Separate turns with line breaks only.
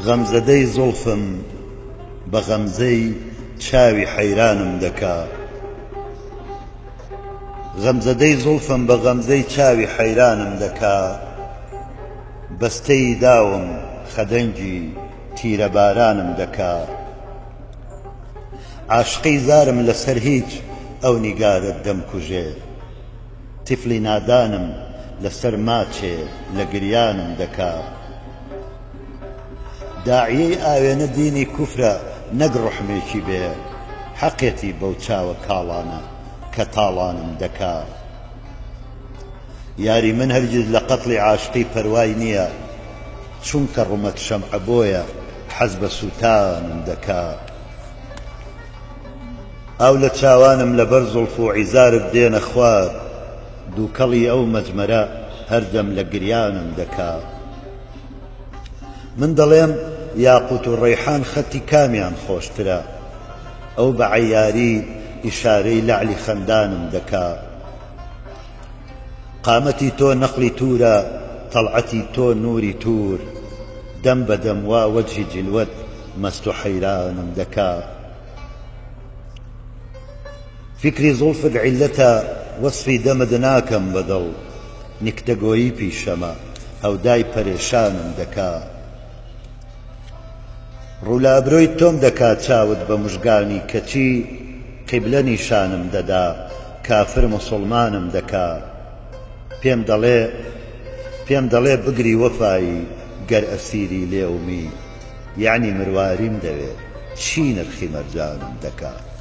غەمزەدەی زوڵفم بە غەمزەی چاوی حەیرانم دەکا غەمزەدەی زوڵفم بە غەمزەی چاوی حەیرانم دەکا بەستەی داوم خەدەنگی تیرە بارانم دەکا عاشقەی زارم لەسەر هیچ ئەو نیگارت دەمکوژێ تیفلی نادانم لەسەر ماچێ لە گریانم دەکا داعیەی ئاوێنە دینی کوفرە نەک ڕوحمێکی بێ حەقێتی بەو چاوە کاڵانە کە تاڵانم دەکا یاری من هەرگیز لە قەتڵی عاشقی پەروای نییە چونکە ڕومەت شەمعە بۆیە حەز بە سوتانم دەکا ئاو لە چاوانم لەبەر زوڵف و عیزارت دێنە خوار دووکەڵی ئەو مەجمەرە هەردەم لە گریانم دەکا من دەڵێم یاقوت و ڕەیحان خەتی کامیان خۆشترە ئەو بە عەیاری ئیشارەی لەعلی خەندانم دەکا قامەتی تۆ نەقلی تورە تەڵعەتی تۆ نووری تور دەم بەدەم وا وەجهی جلوەت مەست و حەیرانم دەکا فکری زوڵفت عیلەتە وەسفی دەمت ناکەم بەدڵ نیکتەگۆیی پیشەمە هەودای پەرێشانم دەکا ڕوو لە ئەبرۆی تۆم دەکات چاوت بە موژگانی کەچی قیبلە نیشانم دەدا کافر موسڵمانم دەکا پێم دەڵێ بگری وەفایی گەر ئەسیری لێومی یعنی مرواریم دەوێت چی نرخی مەرجانم دەکات